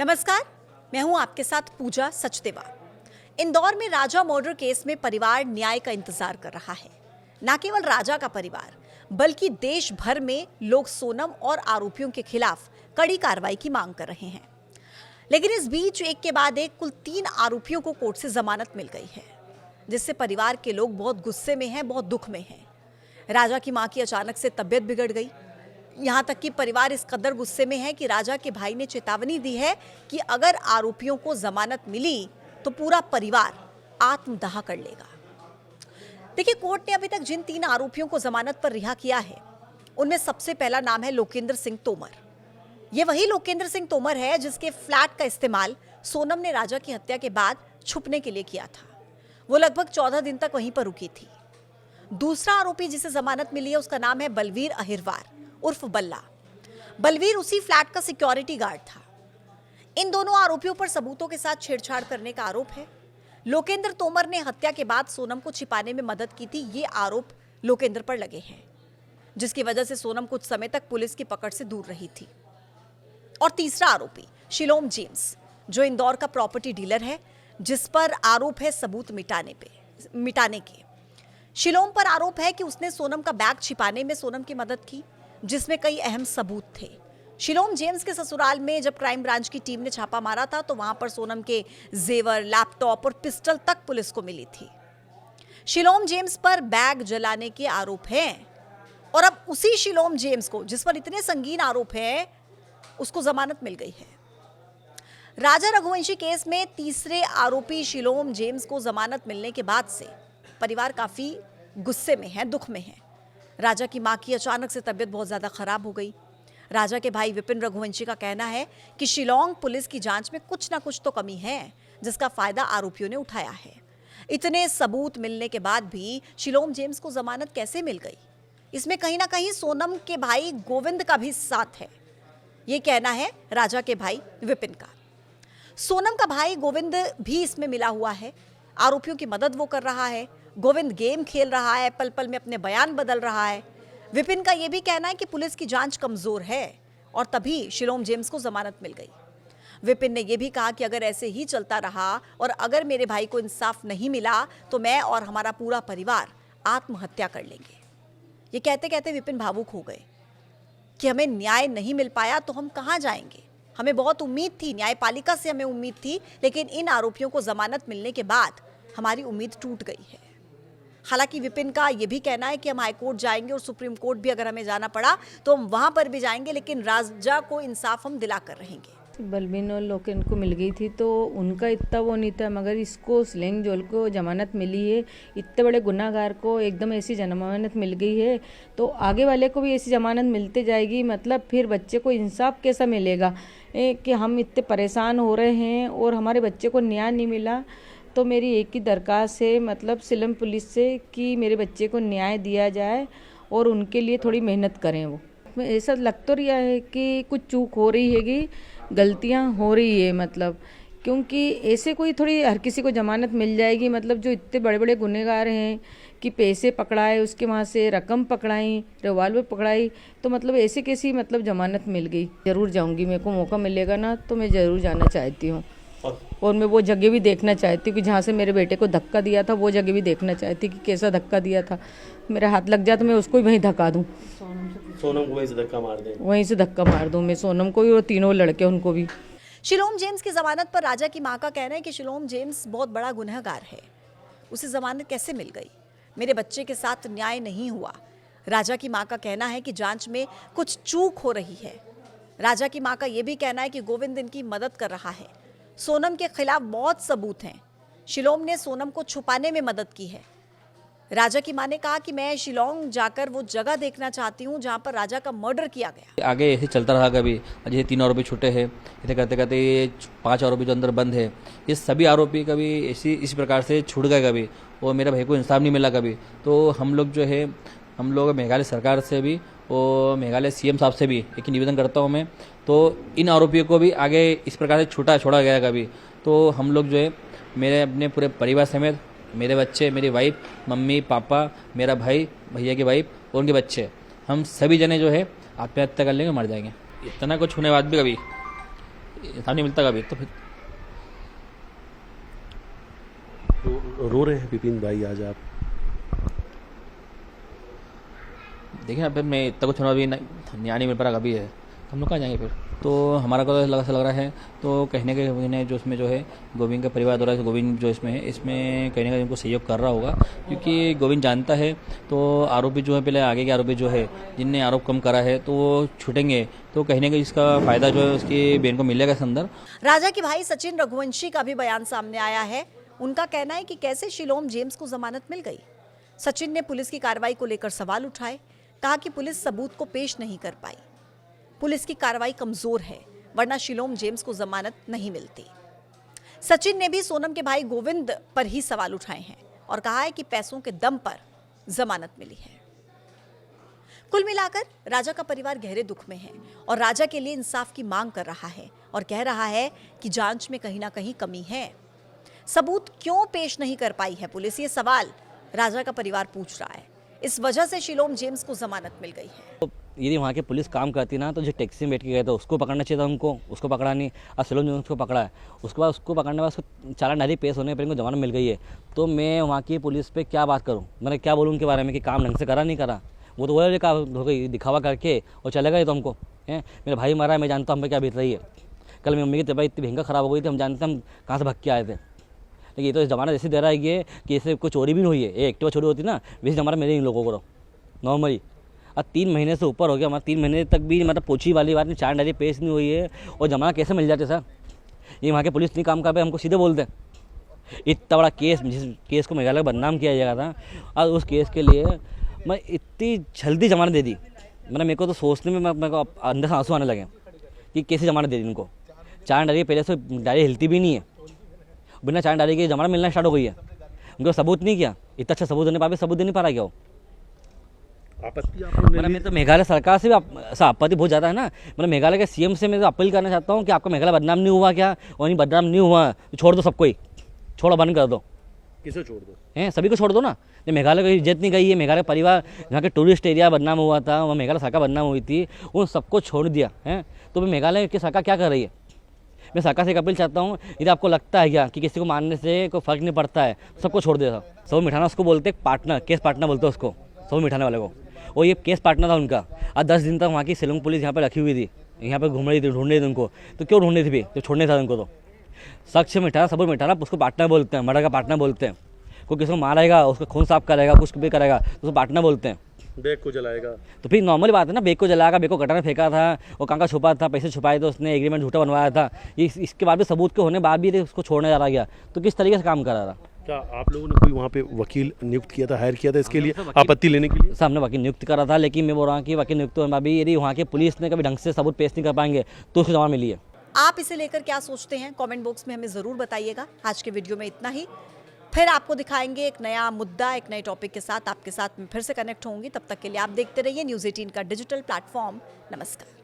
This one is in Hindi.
नमस्कार, मैं हूं आपके साथ पूजा सचदेवा। इंदौर में राजा मर्डर केस में परिवार न्याय का इंतजार कर रहा है। न केवल राजा का परिवार बल्कि देश भर में लोग सोनम और आरोपियों के खिलाफ कड़ी कार्रवाई की मांग कर रहे हैं। लेकिन इस बीच एक के बाद एक कुल 3 आरोपियों को कोर्ट से जमानत मिल गई है, जिससे परिवार के लोग बहुत गुस्से में हैं, बहुत दुख में हैं। राजा की मां की अचानक से तबीयत बिगड़ गई। यहाँ तक कि परिवार इस कदर गुस्से में है कि राजा के भाई ने चेतावनी दी है कि अगर आरोपियों को जमानत मिली तो पूरा परिवार आत्मदाह कर लेगा। देखिए, कोर्ट ने अभी तक जिन 3 आरोपियों को जमानत पर रिहा किया है, उनमें सबसे पहला नाम है लोकेंद्र सिंह तोमर। ये वही लोकेंद्र सिंह तोमर है जिसके फ्लैट का इस्तेमाल सोनम ने राजा की हत्या के बाद छुपने के लिए किया था। वो लगभग 14 दिन तक वहीं पर रुकी थी। दूसरा आरोपी जिसे जमानत मिली है उसका नाम है बलवीर अहिरवार उर्फ बल्ला। बलवीर उसी फ्लैट का सिक्योरिटी गार्ड था। इन दोनों आरोपियों पर सबूतों के साथ छेड़छाड़ करने का आरोप है। लोकेंद्र तोमर ने हत्या के बाद सोनम को छिपाने में मदद की थी, ये आरोप लोकेंद्र पर लगे हैं, जिसकी वजह से सोनम कुछ समय तक पुलिस की पकड़ से दूर रही थी। और तीसरा आरोपी शिलोम जेम्स, जो इंदौर का प्रॉपर्टी डीलर है, जिस पर आरोप है सबूत मिटाने के। शिलोम पर आरोप है कि उसने सोनम का बैग छिपाने में सोनम की मदद की, जिसमें कई अहम सबूत थे। शिलोम जेम्स के ससुराल में जब क्राइम ब्रांच की टीम ने छापा मारा था तो वहां पर सोनम के जेवर, लैपटॉप और पिस्टल तक पुलिस को मिली थी। शिलोम जेम्स पर बैग जलाने के आरोप हैं और अब उसी शिलोम जेम्स को, जिस पर इतने संगीन आरोप हैं, उसको जमानत मिल गई है। राजा रघुवंशी केस में तीसरे आरोपी शिलोम जेम्स को जमानत मिलने के बाद से परिवार काफी गुस्से में है, दुख में है। राजा की मां की अचानक से तबीयत बहुत ज्यादा खराब हो गई। राजा के भाई विपिन रघुवंशी का कहना है कि शिलोंग पुलिस की जांच में कुछ ना कुछ तो कमी है, जिसका फायदा आरोपियों ने उठाया है। इतने सबूत मिलने के बाद भी शिलोम जेम्स को जमानत कैसे मिल गई? इसमें कहीं ना कहीं सोनम के भाई गोविंद का भी साथ है, ये कहना है राजा के भाई विपिन का। सोनम का भाई गोविंद भी इसमें मिला हुआ है। आरोपियों की मदद वो कर रहा है। गोविंद गेम खेल रहा है, पल पल में अपने बयान बदल रहा है। विपिन का यह भी कहना है कि पुलिस की जांच कमजोर है और तभी शिलोम जेम्स को जमानत मिल गई। विपिन ने यह भी कहा कि अगर ऐसे ही चलता रहा और अगर मेरे भाई को इंसाफ नहीं मिला तो मैं और हमारा पूरा परिवार आत्महत्या कर लेंगे। ये कहते कहते विपिन भावुक हो गए कि हमें न्याय नहीं मिल पाया तो हम कहां जाएंगे। हमें बहुत उम्मीद थी, न्यायपालिका से हमें उम्मीद थी, लेकिन इन आरोपियों को जमानत मिलने के बाद हमारी उम्मीद टूट गई है। हालांकि विपिन का यह भी कहना है कि हम हाईकोर्ट जाएंगे और सुप्रीम कोर्ट भी अगर हमें जाना पड़ा तो हम वहां पर भी जाएंगे, लेकिन राजा को इंसाफ हम दिला कर रहेंगे। बलवीन और लोकेंद्र को मिल गई थी तो उनका इतना वो नहीं था, मगर इसको स्लेंग जोल को जमानत मिली है। इतने बड़े गुनाहगार को एकदम ऐसी जमानत मिल गई है तो आगे वाले को भी ऐसी जमानत मिलती जाएगी। मतलब फिर बच्चे को इंसाफ कैसा मिलेगा कि हम इतने परेशान हो रहे हैं और हमारे बच्चे को न्याय नहीं मिला। तो मेरी एक ही दरख्वास्त है, मतलब सिलम पुलिस से, कि मेरे बच्चे को न्याय दिया जाए और उनके लिए थोड़ी मेहनत करें। वो ऐसा लग तो रहा है कि कुछ चूक हो रही है, कि गलतियां हो रही है, मतलब क्योंकि ऐसे कोई थोड़ी हर किसी को जमानत मिल जाएगी। मतलब जो इतने बड़े बड़े गुनहगार हैं कि पैसे पकड़ाए, उसके वहाँ से रकम पकड़ाई, रिवॉल्वर पकड़ाई, तो मतलब ऐसे कैसी मतलब जमानत मिल गई। ज़रूर जाऊँगी, मेरे को मौका मिलेगा ना तो मैं ज़रूर जाना चाहती हूँ। और मैं वो जगह भी देखना चाहती हूँ कि जहाँ से मेरे बेटे को धक्का दिया था, वो जगह भी देखना चाहती कि कैसा धक्का दिया था। मेरा हाथ लग जाए तो मैं उसको भी वहीं धक्का दूँ, सोनम को वहीं से धक्का मार दूँ मैं सोनम को भी और तीनों लड़के उनको भी। शिलोम जेम्स की जमानत पर राजा की मां का कहना है कि शिलोम जेम्स बहुत बड़ा गुनहगार है, उसे जमानत कैसे मिल गई? मेरे बच्चे के साथ न्याय नहीं हुआ। राजा की मां का कहना है कि जांच में कुछ चूक हो रही है। राजा की मां का यह भी कहना है कि गोविंद इनकी मदद कर रहा है। सोनम के खिलाफ बहुत सबूत हैं। शिलोम ने सोनम को छुपाने में मदद की है। राजा की मां ने कहा कि मैं शिलोंग जाकर वो जगह देखना चाहती हूँ जहाँ पर राजा का मर्डर किया गया। आगे ऐसे चलता रहा, कभी ये 3 आरोपी छूटे हैं, ऐसे करते करते ये 5 आरोपी जो अंदर बंद है, ये सभी आरोपी कभी इसी प्रकार से छूट गए कभी, और मेरे भाई को इंसाफ नहीं मिला कभी। तो हम लोग मेघालय सरकार से भी और मेघालय सीएम साहब से भी एक निवेदन करता हूँ मैं, तो इन आरोपियों को भी आगे इस प्रकार से छोड़ा गया कभी। तो हम लोग जो है, मेरे अपने पूरे परिवार समेत, मेरे बच्चे, मेरी वाइफ, मम्मी पापा, मेरा भाई, भैया की वाइफ और उनके बच्चे, हम सभी जने जो है आत्महत्या कर लेंगे, मर जाएंगे। इतना कुछ होने के बाद भी कभी इंसाफ नहीं मिलता कभी तो फिर रो रहे हैं विपिन भाई आज आप? देखिए अब मैं इतना कुछ अभी न्याय नहीं मिल पा रहा कभी है तो हम लोग कहाँ जाएंगे फिर। तो हमारा को ऐसा लग रहा है तो कहने के ने जो इसमें जो है गोविंद का परिवार द्वारा गोविंद जो इसमें है इसमें कहीं ना कहीं उनको सहयोग कर रहा होगा, क्योंकि गोविंद जानता है तो आरोपी जो है पहले आगे के आरोपी जो है जिनने आरोप कम करा है तो वो छूटेंगे तो कहीं ना कहीं इसका फायदा जो है उसकी बहन को मिलेगा इस अंदर। राजा के भाई सचिन रघुवंशी का भी बयान सामने आया है। उनका कहना है कि कैसे शिलोम जेम्स को जमानत मिल गई। सचिन ने पुलिस की कार्रवाई को लेकर सवाल उठाए, कहा कि पुलिस सबूत को पेश नहीं कर पाई, पुलिस की कार्रवाई कमजोर है वरना शिलोम जेम्स को जमानत नहीं मिलती। सचिन ने भी सोनम के भाई गोविंद पर ही सवाल उठाए हैं और कहा है कि पैसों के दम पर जमानत मिली है। कुल मिलाकर राजा का परिवार गहरे दुख में है और राजा के लिए इंसाफ की मांग कर रहा है और कह रहा है कि जांच में कहीं ना कहीं कमी है। सबूत क्यों पेश नहीं कर पाई है पुलिस, ये सवाल राजा का परिवार पूछ रहा है। इस वजह से शिलोम जेम्स को जमानत मिल गई है। यदि वहाँ की पुलिस काम करती ना तो जो टैक्सी में बैठ के गए थे उसको पकड़ना चाहिए था उनको, उसको पकड़ा नहीं। अब शिलोम जेम्स को पकड़ा है, उसके बाद उसको पकड़ने के बाद उसको चालान डायरी पेश होने पर इनको जमानत मिल गई है। तो मैं वहाँ की पुलिस पे क्या बात करूँ, मैंने क्या बोलूँ उनके बारे में कि काम ढंग से करा नहीं करा। वो तो वही हो गई दिखावा करके और चले गए तो हमको हैं। मेरा भाई मारा है, मैं जानता हूँ हमें क्या बीत रही है। कल मेरी मम्मी की तबीयत इतनी भयंकर ख़राब हो गई थी, हम जानते हम कहाँ से भग के आए थे। लेकिन ये तो जमानत ऐसे दे रहा है ये कि इससे कोई चोरी भी नहीं हुई है। ये एक्टिवा चोरी होती ना वैसे जमानत मिले इन लोगों को नॉर्मली। अब 3 महीने से ऊपर हो गया, हमारा 3 महीने तक भी मतलब पूछी वाली बात नहीं, चालान डायरी पेश नहीं हुई है और जमानत कैसे मिल जाते सर। ये वहाँ के पुलिस नहीं काम कर पाए, हमको सीधे बोलते हैं। इतना बड़ा केस, जिस केस को मेघालय बदनाम किया जाएगा था, और उस केस के लिए मैं इतनी जल्दी जमानत दे दी। मतलब मेरे को तो सोचने में मेरे को अंदर से आंसू आने लगे कि कैसे जमानत दे दी इनको। चालान डायरी पहले से डायरी हिलती भी नहीं है, बिना चालान डायरी के जमानत मिलना स्टार्ट हो गई है। उनको सबूत नहीं किया, इतना अच्छा सबूत देने पा सबूत दे नहीं पा रहा क्या वो। आपत्ति मतलब मैं तो मेघालय सरकार से भी आपत्ति बहुत ज़्यादा है ना। मतलब मेघालय के सीएम से मैं तो अपील करना चाहता हूँ कि आपका मेघालय बदनाम नहीं हुआ क्या, और नहीं बदनाम नहीं हुआ तो छोड़ दो सबको ही, छोड़ो बंद कर दो। किसे छोड़ दो? हैं सभी को छोड़ दो ना। ये मेघालय की इज्जत नहीं गई है, मेघालय परिवार यहाँ के टूरिस्ट एरिया बदनाम हुआ था, वहाँ मेघालय सरकार बदनाम हुई थी, उन सबको छोड़ दिया है। तो मेघालय की सरकार क्या कर रही है। मैं सरकार से एक अपील चाहता हूँ, यदि आपको लगता है क्या कि किसी को मारने से कोई फर्क नहीं पड़ता है, सबको छोड़ देता। सब मिठाना उसको बोलते हैं पार्टनर, केस पार्टनर बोलते हैं उसको, सब मिठाने वाले को। और ये केस पार्टनर था उनका। आज 10 दिन तक वहाँ की शिलोंग पुलिस यहाँ पर रखी हुई थी, यहाँ पर घूम रही थी, ढूंढ रही थी उनको। तो क्यों ढूंढ रही थी भी, तो छोड़ने था उनको। तो शख्स मिठाना सबूत मिठाना उसको पार्टनर बोलते हैं, मर्डर का पार्टनर बोलते हैं। कोई किसी को मारेगा, उसका खून साफ करेगा, कुछ भी करेगा तो उसको पार्टनर बोलते हैं। बैग को जलाएगा तो फिर नॉर्मली बात है ना, बैग को जलाएगा, बैग को गटर में फेंका था, वो कहाँ का छुपा था, पैसे छुपाए थे उसने, एग्रीमेंट झूठा बनवाया था। इसके बाद भी सबूत के होने बाद भी उसको छोड़ने जा रहा गया, तो किस तरीके से काम करा रहा। क्या आप लोगों ने कोई वहाँ पे वकील नियुक्त किया था, हायर किया था इसके लिए आपत्ति लेने के लिए? सामने वकील नियुक्त करा था, लेकिन मैं बोल रहा हूँ कि वकील नियुक्त होने भी यदि वहाँ की पुलिस ने कभी ढंग से सबूत पेश नहीं कर पाएंगे तो उसको जमानत मिली है। आप इसे लेकर क्या सोचते हैं, कमेंट बॉक्स में हमें जरूर बताइएगा। आज के वीडियो में इतना ही, फिर आपको दिखाएंगे एक नया मुद्दा, एक नए टॉपिक के साथ। आपके साथ मैं फिर से कनेक्ट होंगी, तब तक के लिए आप देखते रहिए न्यूज़ 18 का डिजिटल प्लेटफॉर्म। नमस्कार।